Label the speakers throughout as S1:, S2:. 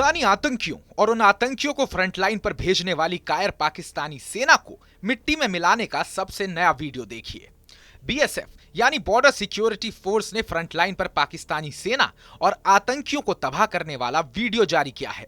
S1: पाकिस्तानी आतंकियों और उन आतंकियों को फ्रंटलाइन पर भेजने वाली कायर पाकिस्तानी सेना को मिट्टी में मिलाने का सबसे नया वीडियो देखिए। बीएसएफ यानी बॉर्डर सिक्योरिटी फोर्स ने फ्रंटलाइन पर पाकिस्तानी सेना और आतंकियों को तबाह करने वाला वीडियो जारी किया है।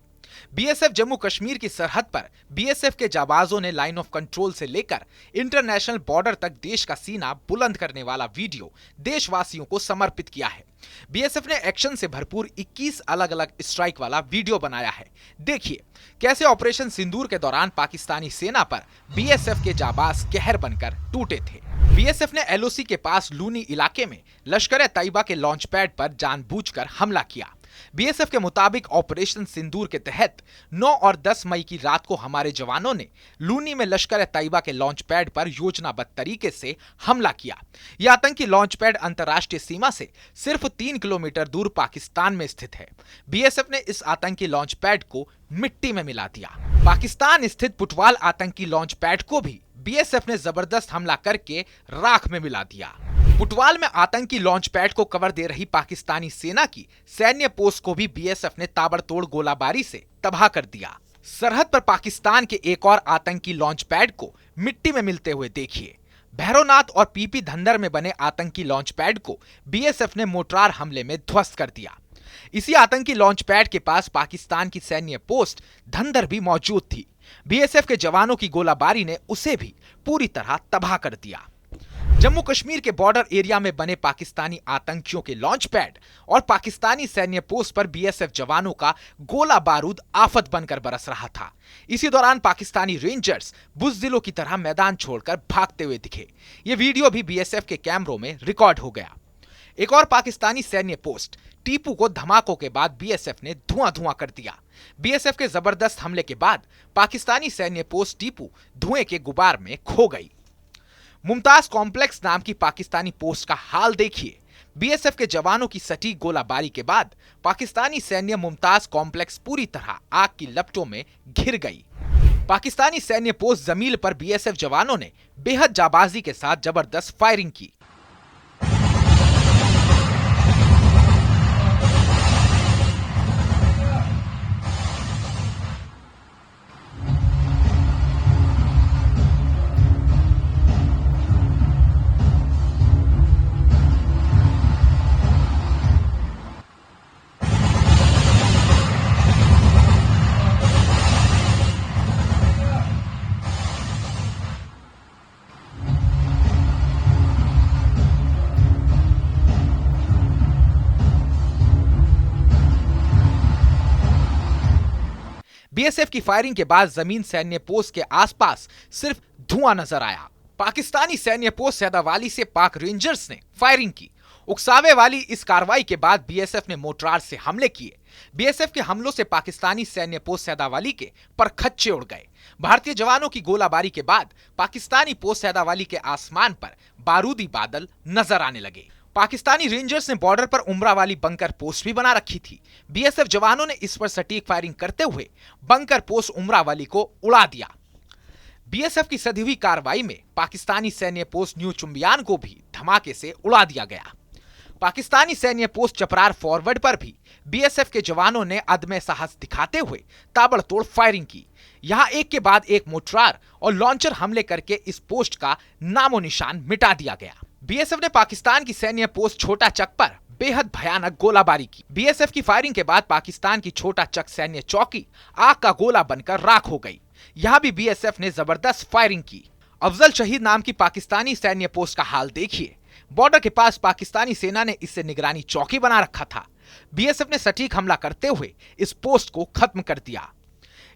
S1: बीएसएफ जम्मू कश्मीर की सरहद पर बीएसएफ के जाबाजों ने लाइन ऑफ कंट्रोल से लेकर इंटरनेशनल बॉर्डर तक देश का सीना बुलंद करने वाला वीडियो देशवासियों को समर्पित किया है। बीएसएफ ने एक्शन से भरपूर 21 अलग अलग स्ट्राइक वाला वीडियो बनाया है। देखिए कैसे ऑपरेशन सिंदूर के दौरान पाकिस्तानी सेना पर बीएसएफ के जाबाज कहर बनकर टूटे थे। बीएसएफ ने एलओसी के पास लूनी इलाके में लश्कर-ए-तैयबा के लॉन्च पैड पर जानबूझकर हमला किया। बीएसएफ के मुताबिक ऑपरेशन सिंदूर के तहत 9 और 10 मई की रात को हमारे जवानों ने लूनी में लश्कर-ए-तैयबा के लॉन्च पैड पर योजनाबद्ध तरीके से हमला किया। यह आतंकी लॉन्च पैड अंतर्राष्ट्रीय सीमा से सिर्फ 3 किलोमीटर दूर पाकिस्तान में स्थित है। बीएसएफ ने इस आतंकी लॉन्च पैड को मिट्टी में मिला दिया। पाकिस्तान स्थित पुटवाल आतंकी लॉन्च पैड को भी बीएसएफ ने जबरदस्त हमला करके राख में मिला दिया। पुटवाल में आतंकी लॉन्च पैड को कवर दे रही पाकिस्तानी सेना की सैन्य पोस्ट को भी बीएसएफ ने ताबड़तोड़ गोलाबारी से तबाह कर दिया। सरहद पर पाकिस्तान के एक और आतंकी लॉन्च पैड को मिट्टी में मिलते हुए देखिए। भैरवनाथ और पीपी धंधर में बने आतंकी लॉन्च पैड को बीएसएफ ने मोर्टार हमले में ध्वस्त कर दिया। इसी आतंकी लॉन्च पैड के पास पाकिस्तान की सैन्य पोस्ट धंधर भी मौजूद थी। बीएसएफ के जवानों की गोलाबारी ने उसे भी पूरी तरह तबाह कर दिया। जम्मू कश्मीर के बॉर्डर एरिया में बने पाकिस्तानी आतंकियों के लॉन्च पैड और पाकिस्तानी सैन्य पोस्ट पर बीएसएफ जवानों का गोला बारूद आफत बनकर बरस रहा था। इसी दौरान पाकिस्तानी रेंजर्स बुज़दिलों की तरह मैदान छोड़कर भागते हुए दिखे। ये वीडियो भी बीएसएफ के कैमरों में रिकॉर्ड हो गया। एक और पाकिस्तानी सैन्य पोस्ट टीपू को धमाकों के बाद बीएसएफ ने धुआं कर दिया। बीएसएफ के जबरदस्त हमले के बाद पाकिस्तानी सैन्य पोस्ट टीपू धुएं के गुबार में खो गई। मुमताज कॉम्प्लेक्स नाम की पाकिस्तानी पोस्ट का हाल देखिए। बीएसएफ के जवानों की सटीक गोलाबारी के बाद पाकिस्तानी सैन्य मुमताज कॉम्प्लेक्स पूरी तरह आग की लपटों में घिर गई। पाकिस्तानी सैन्य पोस्ट जमील पर बीएसएफ जवानों ने बेहद जाबाजी के साथ जबरदस्त फायरिंग की। बीएसएफ की फायरिंग के बाद जमीन सैन्य पोस्ट के आसपास सिर्फ धुआं नजर आया। पाकिस्तानी सैन्य पोस्ट सैदावाली से पाक रेंजर्स ने फायरिंग की। उकसावे वाली इस कार्रवाई के बाद बीएसएफ ने मोर्टार से हमले किए। बीएसएफ के हमलों से पाकिस्तानी सैन्य पोस्ट सैदावाली के परखच्चे उड़ गए। भारतीय जवानों की गोलाबारी के बाद पाकिस्तानी पोस्ट सैदावाली के आसमान पर बारूदी बादल नजर आने लगे। पाकिस्तानी रेंजर्स ने बॉर्डर पर उमरा वाली बंकर पोस्ट भी बना रखी थी। बीएसएफ जवानों ने इस पर सटीक फायरिंग करते हुए बंकर पोस्ट उमरा वाली को उड़ा दिया। बीएसएफ की सधी हुई कार्रवाई में पाकिस्तानी सैन्य पोस्ट न्यू चुम्बियान को भी धमाके से उड़ा दिया गया। पाकिस्तानी सैन्य पोस्ट चपरार फॉरवर्ड पर भी बीएसएफ के जवानों ने अदम्य साहस दिखाते हुए ताबड़तोड़ फायरिंग की। यहां एक के बाद एक मोर्टार और लॉन्चर हमले करके इस पोस्ट का नामो निशान मिटा दिया गया। बीएसएफ ने पाकिस्तान की सैन्य पोस्ट छोटा चक पर बेहद भयानक गोलाबारी की। बीएसएफ की फायरिंग के बाद पाकिस्तान की छोटा चक सैन्य चौकी आग का गोला बनकर राख हो गई। यहां भी बीएसएफ ने जबरदस्त फायरिंग की। अफजल शहीद नाम की पाकिस्तानी सैन्य पोस्ट का हाल देखिए। बॉर्डर के पास पाकिस्तानी सेना ने इससे निगरानी चौकी बना रखा था। बीएसएफ ने सटीक हमला करते हुए इस पोस्ट को खत्म कर दिया।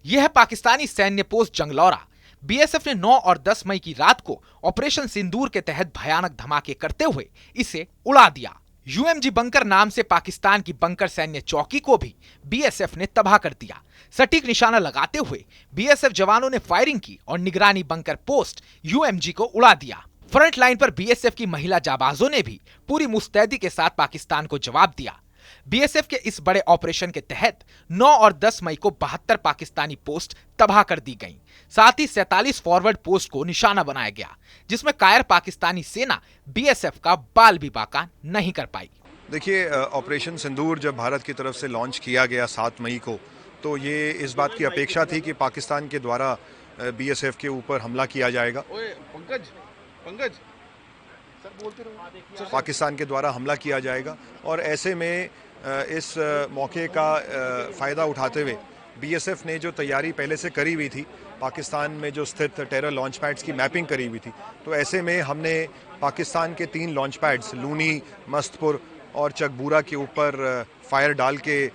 S1: यह है पाकिस्तानी सैन्य पोस्ट जंगलौरा। बीएसएफ ने 9 और 10 मई की रात को ऑपरेशन सिंदूर के तहत भयानक धमाके करते हुए इसे उड़ा दिया। यूएमजी बंकर नाम से पाकिस्तान की बंकर सैन्य चौकी को भी बीएसएफ ने तबाह कर दिया। सटीक निशाना लगाते हुए बीएसएफ जवानों ने फायरिंग की और निगरानी बंकर पोस्ट यूएमजी को उड़ा दिया। फ्रंट लाइन पर बीएसएफ की महिला जाबाजों ने भी पूरी मुस्तैदी के साथ पाकिस्तान को जवाब दिया। बीएसएफ के इस बड़े ऑपरेशन के तहत 9 और 10 मई को 72 पाकिस्तानी पोस्ट तबाह कर दी गईं। साथ ही 47 फॉरवर्ड पोस्ट को निशाना बनाया गया, जिसमें कायर पाकिस्तानी सेना बीएसएफ का बाल भी बाका नहीं कर पाई।
S2: देखिए, ऑपरेशन सिंदूर जब भारत की तरफ से लॉन्च किया गया 7 मई को, तो ये इस बात की अपेक्षा थी कि पाकिस्तान के द्वारा बीएसएफ के ऊपर हमला किया जाएगा।
S3: पंकज सर बोलते रहो।
S2: पाकिस्तान के द्वारा हमला किया जाएगा और ऐसे में इस मौके का फ़ायदा उठाते हुए बीएसएफ ने जो तैयारी पहले से करी हुई थी, पाकिस्तान में जो स्थित टेरर लॉन्च पैड्स की मैपिंग करी हुई थी, तो ऐसे में हमने पाकिस्तान के 3 लॉन्च पैड्स लूनी, मस्तपुर और चकबूरा के ऊपर फायर डाल के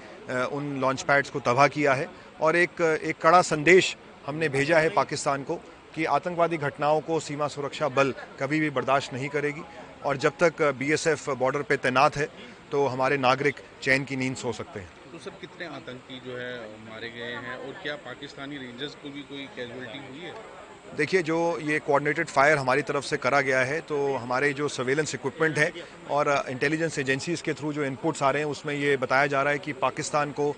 S2: उन लॉन्च पैड्स को तबाह किया है और एक कड़ा संदेश हमने भेजा है पाकिस्तान को कि आतंकवादी घटनाओं को सीमा सुरक्षा बल कभी भी बर्दाश्त नहीं करेगी और जब तक बीएसएफ बॉर्डर पे तैनात है तो हमारे नागरिक चैन की नींद सो सकते हैं।
S3: तो सर कितने आतंकी जो है मारे गए हैं और क्या पाकिस्तानी रेंजर्स को भी कोई कैजुअलिटी हुई है?
S2: देखिए, जो ये कोऑर्डिनेटेड फायर हमारी तरफ से करा गया है तो हमारे जो सर्वेलेंस इक्विपमेंट है और इंटेलिजेंस एजेंसीज के थ्रू जो इनपुट्स आ रहे हैं उसमें ये बताया जा रहा है कि पाकिस्तान को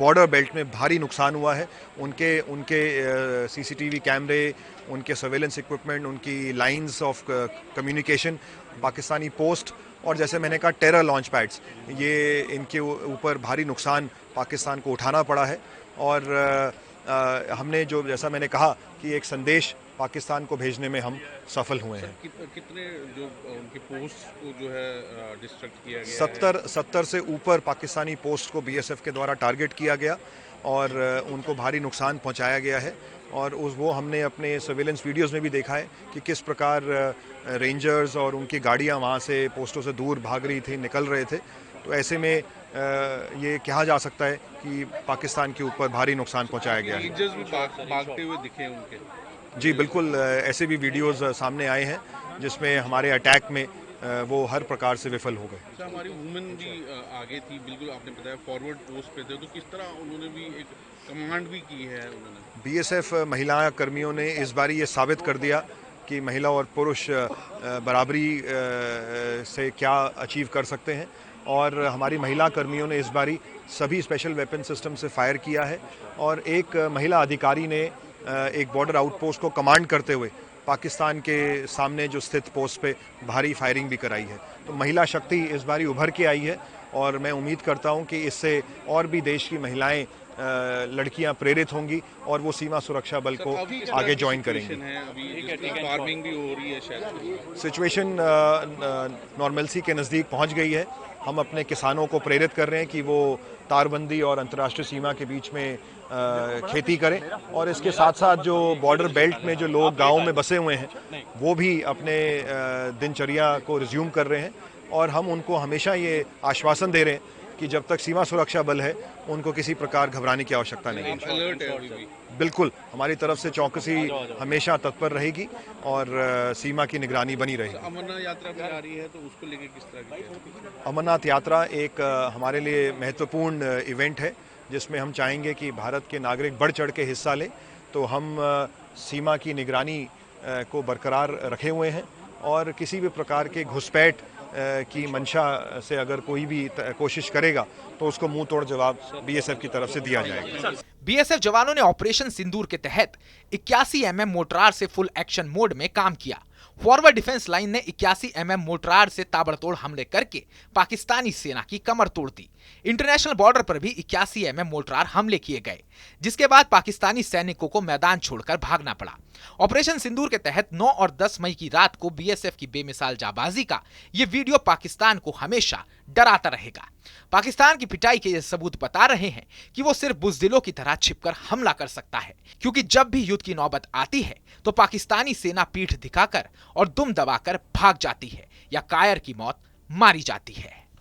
S2: बॉर्डर बेल्ट में भारी नुकसान हुआ है। उनके सीसीटीवी कैमरे, उनके सर्वेलेंस इक्विपमेंट, उनकी lines of communication, Pakistani post और जैसे मैंने कहा टेरर लॉन्च पैड्स, ये इनके ऊपर भारी नुकसान पाकिस्तान को उठाना पड़ा है और हमने जो जैसा मैंने कहा कि एक संदेश पाकिस्तान को भेजने में हम सफल हुए हैं।
S3: कितने जो उनके पोस्ट को जो है डिस्ट्रक्ट किया गया
S2: 70 से ऊपर पाकिस्तानी पोस्ट को बीएसएफ के द्वारा टारगेट किया गया और उनको भारी नुकसान पहुंचाया गया है और वो हमने अपने सर्वेलेंस वीडियोस में भी देखा है कि किस प्रकार रेंजर्स और उनकी गाड़ियां वहां से पोस्टों से दूर भाग रही थी, निकल रहे थे। तो ऐसे में ये कहा जा सकता है कि पाकिस्तान के ऊपर भारी नुकसान पहुंचाया गया है।
S3: रेंजर्स भी भागते हुए दिखे उनके।
S2: जी बिल्कुल, ऐसे भी वीडियोस सामने आए हैं जिसमें हमारे अटैक में वो हर प्रकार से विफल हो गए।
S3: सर हमारी वुमेन भी आगे थी, बिल्कुल आपने बताया फॉरवर्ड पोस्ट पे थे, तो किस तरह उन्होंने भी एक कमांड भी की है उन्होंने?
S2: बीएसएफ महिला कर्मियों ने इस बार ये साबित कर दिया कि महिला और पुरुष बराबरी से क्या अचीव कर सकते हैं और हमारी महिला कर्मियों ने इस बारी सभी स्पेशल वेपन सिस्टम से फायर किया है और एक महिला अधिकारी ने एक बॉर्डर आउटपोस्ट को कमांड करते हुए पाकिस्तान के सामने जो स्थित पोस्ट पे भारी फायरिंग भी कराई है। तो महिला शक्ति इस बारी उभर के आई है और मैं उम्मीद करता हूं कि इससे और भी देश की महिलाएं, लड़कियां प्रेरित होंगी और वो सीमा सुरक्षा बल को आगे ज्वाइन करेंगी।
S3: फार्मिंग भी हो रही है शायद।
S2: सिचुएशन नॉर्मलसी के नज़दीक पहुंच गई है। हम अपने किसानों को प्रेरित कर रहे हैं कि वो तारबंदी और अंतर्राष्ट्रीय सीमा के बीच में खेती करें और इसके साथ साथ जो बॉर्डर बेल्ट में जो लोग गाँव में बसे हुए हैं वो भी अपने दिनचर्या को रिज्यूम कर रहे हैं और हम उनको हमेशा ये आश्वासन दे रहे हैं कि जब तक सीमा सुरक्षा बल है उनको किसी प्रकार घबराने की आवश्यकता नहीं है। बिल्कुल, हमारी तरफ से चौकसी हमेशा तत्पर रहेगी और सीमा की निगरानी बनी रहेगी।
S3: अमरनाथ यात्रा भी आ रही है तो उसको लेकर किस तरह की?
S2: अमरनाथ यात्रा एक हमारे लिए महत्वपूर्ण इवेंट है जिसमें हम चाहेंगे कि भारत के नागरिक बढ़ चढ़ के हिस्सा लें। तो हम सीमा की निगरानी को बरकरार रखे हुए हैं और किसी भी प्रकार के घुसपैठ की मंशा से अगर कोई भी कोशिश करेगा तो उसको मुंह तोड़ जवाब बीएसएफ की तरफ से दिया जाएगा।
S1: बीएसएफ जवानों ने ऑपरेशन सिंदूर के तहत 81 mm मोर्टार से फुल एक्शन मोड में काम किया। फॉरवर्ड डिफेंस लाइन ने 81 mm मोर्टार से ताबड़तोड़ हमले करके पाकिस्तानी सेना की कमर तोड़ दी। इंटरनेशनल बॉर्डर पर भी 81 mm मोर्टार हमले किए गए, जिसके बाद पाकिस्तानी सैनिकों को मैदान छोड़कर भागना पड़ा। ऑपरेशन सिंदूर के तहत 9 और 10 मई की रात को बीएसएफ की बेमिसाल जाबाजी का ये वीडियो पाकिस्तान को हमेशा डराता रहेगा। पाकिस्तान की पिटाई के ये सबूत बता रहे हैं कि वो सिर्फ बुज़दिलों की तरह छिपकर हमला कर सकता है, क्योंकि जब भी युद्ध की नौबत आती है तो पाकिस्तानी सेना पीठ दिखाकर और दुम दबाकर भाग जाती है या कायर की मौत मारी जाती है।